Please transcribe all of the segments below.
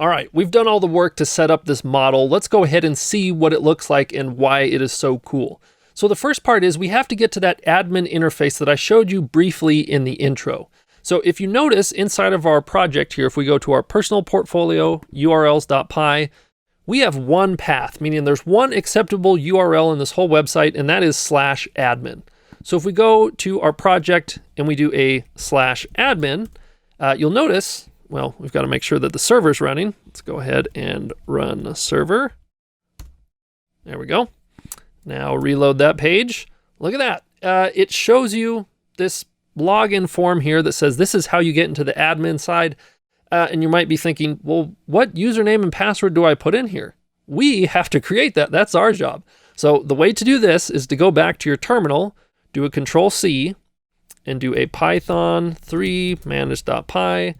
All right, we've done all the work to set up this model. Let's go ahead and see what it looks like and why it is so cool. So the first part is we have to get to that admin interface that I showed you briefly in the intro. So if you notice inside of our project here, if we go to our personal portfolio, urls.py, we have one path, meaning there's one acceptable URL in this whole website, and that is /admin. So if we go to our project and we do a /admin, you'll notice, well, we've got to make sure that the server's running. Let's go ahead and run a server. There we go. Now reload that page. Look at that. It shows you this login form here that says this is how you get into the admin side. And you might be thinking, well, what username and password do I put in here? We have to create that. That's our job. So the way to do this is to go back to your terminal, do a Control-C, and do a Python 3 manage.py,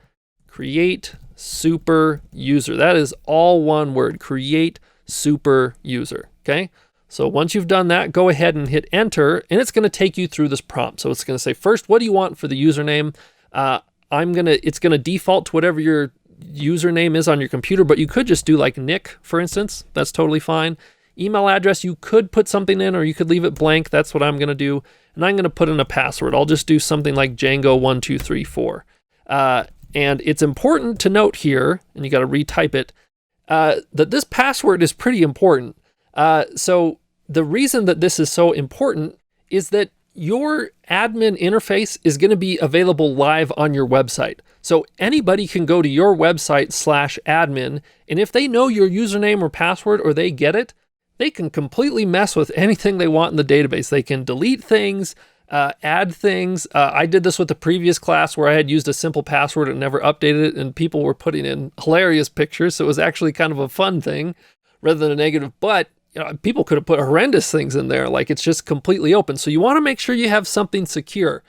create super user. That is all one word, create super user, okay? So once you've done that, go ahead and hit enter, and it's gonna take you through this prompt. So it's gonna say, first, what do you want for the username? It's gonna default to whatever your username is on your computer, but you could just do like Nick, for instance. That's totally fine. Email address, you could put something in or you could leave it blank. That's what I'm gonna do. And I'm gonna put in a password. I'll just do something like Django1234. And it's important to note here, and you gotta retype it, that this password is pretty important. So the reason that this is so important is that your admin interface is going to be available live on your website. So anybody can go to your website /admin, and if they know your username or password or they get it, they can completely mess with anything they want in the database. They can delete things, add things. I did this with the previous class where I had used a simple password and never updated it, and people were putting in hilarious pictures. So it was actually kind of a fun thing rather than a negative, but people could have put horrendous things in there, like it's just completely open. So you want to make sure you have something secure.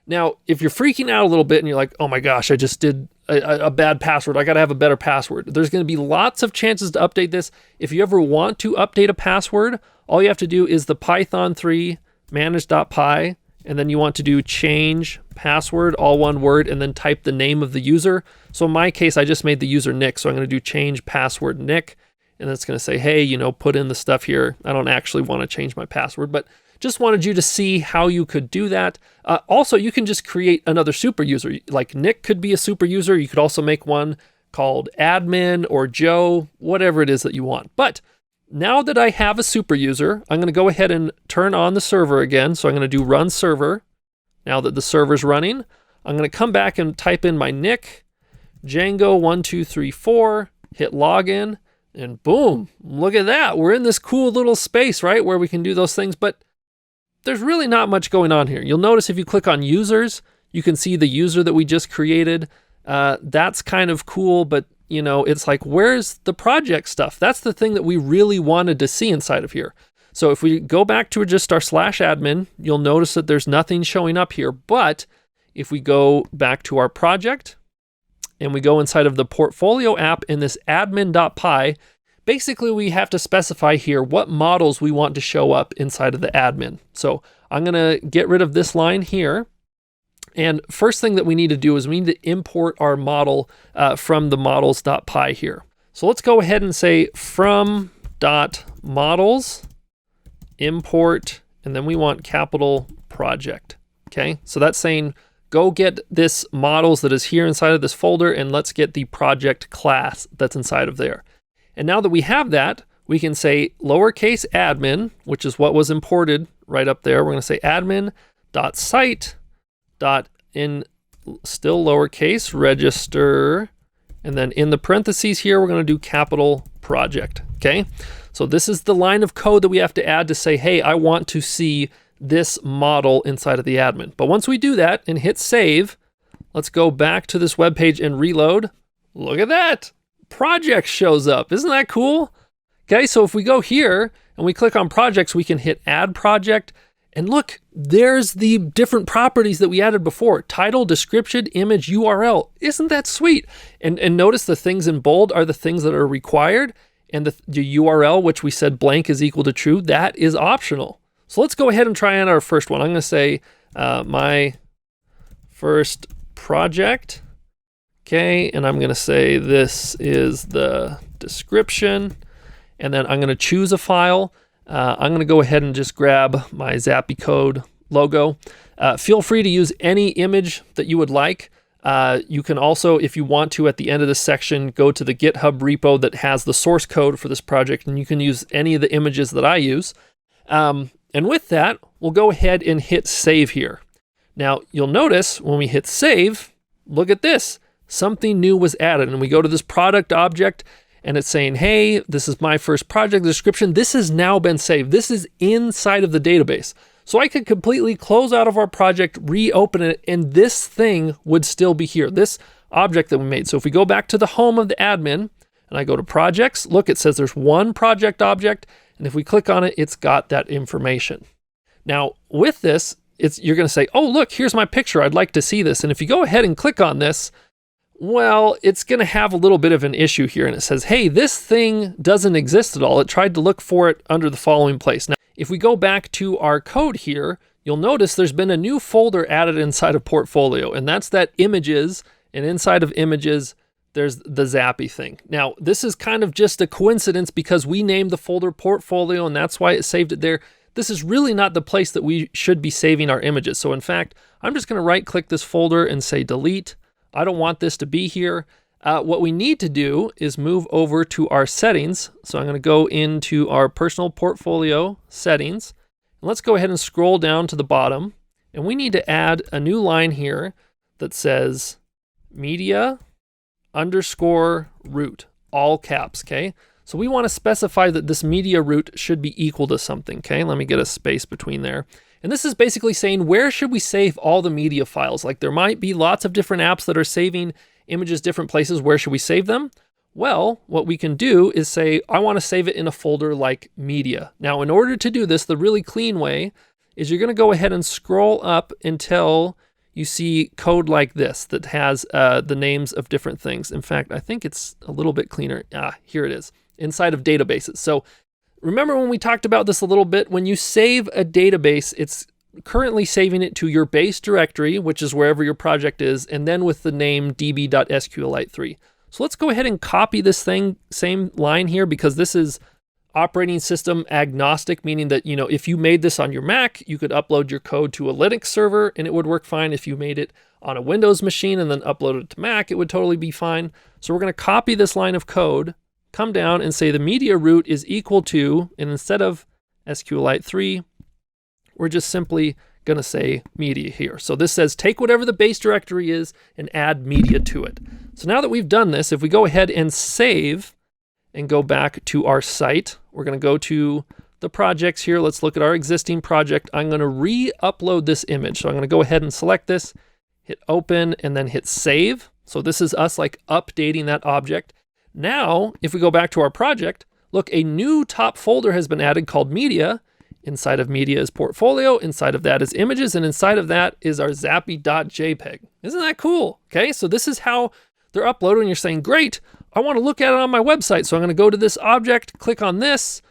Now, if you're freaking out a little bit and you're like, oh my gosh, I just did a bad password, I got to have a better password. There's going to be lots of chances to update this. If you ever want to update a password, all you have to do is the Python 3 manage.py, and then you want to do change password, all one word, and then type the name of the user. So in my case, I just made the user Nick, so I'm going to do change password Nick. And it's going to say, hey, put in the stuff here. I don't actually want to change my password, but just wanted you to see how you could do that. Also, you can just create another super user. Like Nick could be a super user. You could also make one called admin or Joe, whatever it is that you want. But now that I have a super user, I'm going to go ahead and turn on the server again. So I'm going to do run server. Now that the server's running, I'm going to come back and type in my Nick, Django1234, hit login. And boom, look at that. We're in this cool little space, right, where we can do those things, but there's really not much going on here. You'll notice if you click on users, you can see the user that we just created. That's kind of cool, but it's like, where's the project stuff? That's the thing that we really wanted to see inside of here. So if we go back to just our /admin, you'll notice that there's nothing showing up here. But if we go back to our project, and we go inside of the portfolio app in this admin.py, basically we have to specify here what models we want to show up inside of the admin. So I'm going to get rid of this line here. And first thing that we need to do is we need to import our model from the models.py here. So let's go ahead and say from.models import, and then we want capital project. Okay, so that's saying go get this models that is here inside of this folder, and let's get the project class that's inside of there. And now that we have that, we can say lowercase admin, which is what was imported right up there. We're going to say admin.site in still lowercase register, and then in the parentheses here, we're going to do capital project. Okay, so this is the line of code that we have to add to say, hey, I want to see this model inside of the admin. But once we do that and hit save, let's go back to this web page and reload. Look at that. Project shows up. Isn't that cool? Okay, so if we go here and we click on projects, we can hit add project. And look, there's the different properties that we added before. Title, description, image, URL. Isn't that sweet? And notice the things in bold are the things that are required. And the URL, which we said blank is equal to true, that is optional. So let's go ahead and try on our first one. I'm going to say my first project Okay, and I'm going to say this is the description, and then I'm going to choose a file. I'm going to go ahead and just grab my Zappy Code logo. Feel free to use any image that you would like. You can also, if you want to, at the end of this section, go to the GitHub repo that has the source code for this project, and you can use any of the images that I use. And with that, we'll go ahead and hit save here. Now, you'll notice when we hit save, look at this. Something new was added, and we go to this product object, and it's saying, hey, this is my first project description. This has now been saved. This is inside of the database. So I could completely close out of our project, reopen it, and this thing would still be here, this object that we made. So if we go back to the home of the admin, and I go to projects, look, it says there's one project object, and if we click on it, it's got that information. Now, with this, you're going to say, oh, look, here's my picture. I'd like to see this. And if you go ahead and click on this, well, it's going to have a little bit of an issue here. And it says, hey, this thing doesn't exist at all. It tried to look for it under the following place. Now, if we go back to our code here, you'll notice there's been a new folder added inside of Portfolio, and that's that images. And inside of images, there's the Zappy thing. Now, this is kind of just a coincidence because we named the folder Portfolio, and that's why it saved it there. This is really not the place that we should be saving our images. So in fact, I'm just going to right click this folder and say delete. I don't want this to be here. What we need to do is move over to our settings. So I'm going to go into our personal portfolio settings. And let's go ahead and scroll down to the bottom. And we need to add a new line here that says media underscore root, all caps, okay? So we want to specify that this media root should be equal to something, okay? Let me get a space between there. And this is basically saying, where should we save all the media files? Like there might be lots of different apps that are saving images different places. Where should we save them? Well, what we can do is say, I want to save it in a folder like media. Now, in order to do this, the really clean way is you're going to go ahead and scroll up until you see code like this that has the names of different things. In fact, I think it's a little bit cleaner. Here it is, inside of databases. So remember when we talked about this a little bit, when you save a database, it's currently saving it to your base directory, which is wherever your project is, and then with the name db.sqlite3. So let's go ahead and copy this thing, same line here, because this is operating system agnostic, meaning that, you know, if you made this on your Mac, you could upload your code to a Linux server and it would work fine. If you made it on a Windows machine and then uploaded it to Mac, it would totally be fine. So we're going to copy this line of code, come down and say the media root is equal to, and instead of SQLite3, we're just simply going to say media here. So this says take whatever the base directory is and add media to it. So now that we've done this, if we go ahead and save and go back to our site, we're going to go to the projects here. Let's look at our existing project. I'm going to re-upload this image. So I'm going to go ahead and select this, hit open, and then hit save. So this is us like updating that object. Now, if we go back to our project, look, a new top folder has been added called media. Inside of media is portfolio, inside of that is images, and inside of that is our zappy.jpg. Isn't that cool? Okay, so this is how they're uploaded, and you're saying, great, I want to look at it on my website. So I'm going to go to this object, click on this,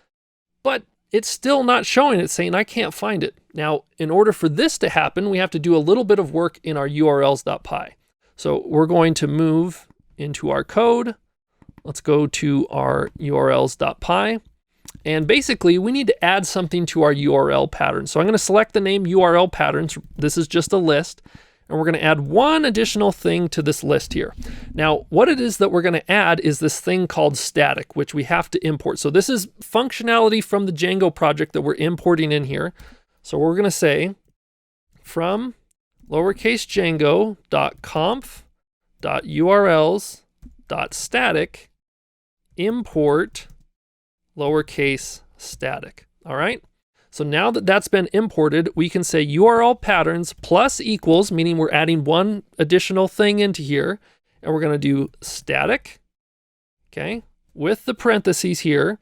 but it's still not showing. It's saying I can't find it. Now, in order for this to happen, we have to do a little bit of work in our urls.py. So we're going to move into our code. Let's go to our urls.py. And basically, we need to add something to our URL pattern. So I'm going to select the name URL patterns. This is just a list. And we're going to add one additional thing to this list here. Now, what it is that we're going to add is this thing called static, which we have to import. So this is functionality from the Django project that we're importing in here. So we're going to say from lowercase django.conf.urls.static import lowercase static. All right. So now that that's been imported, we can say URL patterns plus equals, meaning we're adding one additional thing into here, and we're going to do static, okay, with the parentheses here.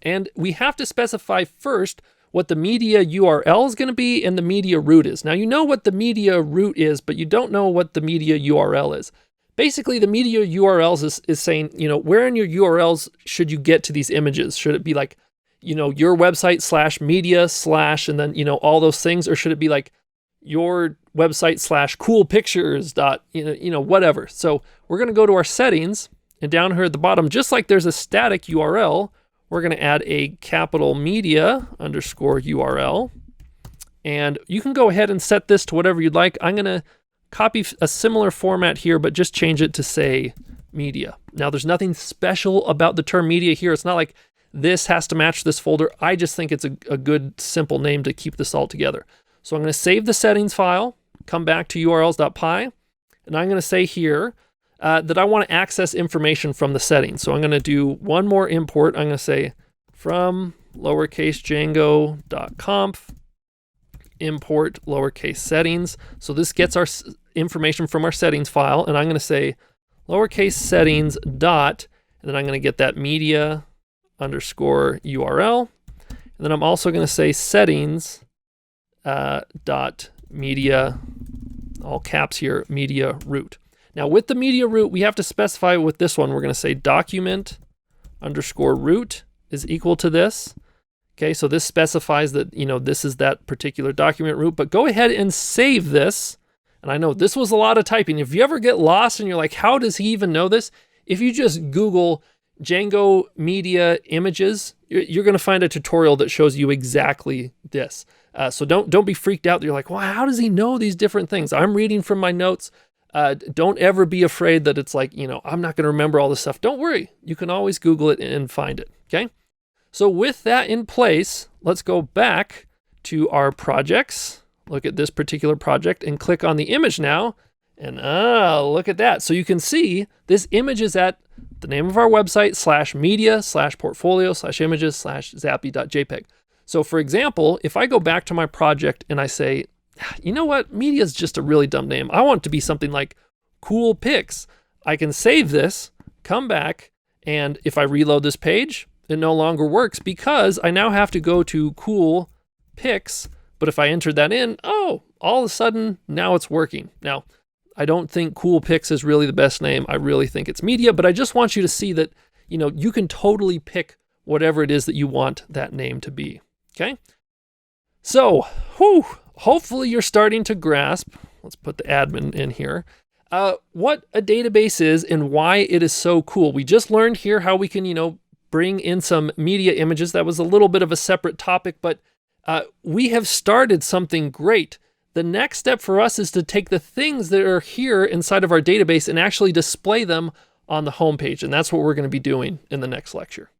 And we have to specify first what the media URL is going to be and the media root is. Now, you know what the media root is, but you don't know what the media URL is. Basically, the media URLs is saying, you know, where in your URLs should you get to these images? Should it be like, you know, your website /media/ and then, you know, all those things? Or should it be like, your website / cool pictures dot, whatever. So we're going to go to our settings, and down here at the bottom, just like there's a static URL, we're going to add a capital media _URL. And you can go ahead and set this to whatever you'd like. I'm going to copy a similar format here, but just change it to say media. Now there's nothing special about the term media here. It's not like this has to match this folder. I just think it's a good simple name to keep this all together. So I'm going to save the settings file, come back to urls.py, and I'm going to say here that I want to access information from the settings. So I'm going to do one more import. I'm going to say from lowercase django.conf import lowercase settings. So this gets our information from our settings file, and I'm going to say lowercase settings dot, and then I'm going to get that media _URL, and then I'm also going to say settings dot media, all caps here, media root. Now with the media root, we have to specify with this one. We're going to say document _root is equal to this. Okay, so this specifies that, this is that particular document root, but go ahead and save this. And I know this was a lot of typing. If you ever get lost and you're like, how does he even know this? If you just Google Django media images, you're going to find a tutorial that shows you exactly this. So don't be freaked out that you're like, well, how does he know these different things? I'm reading from my notes. Don't ever be afraid that it's like, I'm not going to remember all this stuff. Don't worry. You can always Google it and find it. Okay. So with that in place, let's go back to our projects. Look at this particular project and click on the image now. And look at that. So you can see this image is at the name of our website /media /portfolio /images /zappy.jpg. So for example, if I go back to my project and I say, you know what, media is just a really dumb name. I want it to be something like cool pics. I can save this, come back, and if I reload this page, it no longer works because I now have to go to cool pics. But if I entered that in, all of a sudden, now it's working. Now, I don't think cool pics is really the best name. I really think it's media, but I just want you to see that, you can totally pick whatever it is that you want that name to be. Okay. So, hopefully you're starting to grasp, let's put the admin in here, what a database is and why it is so cool. We just learned here how we can, bring in some media images. That was a little bit of a separate topic, but we have started something great. The next step for us is to take the things that are here inside of our database and actually display them on the homepage. And that's what we're going to be doing in the next lecture.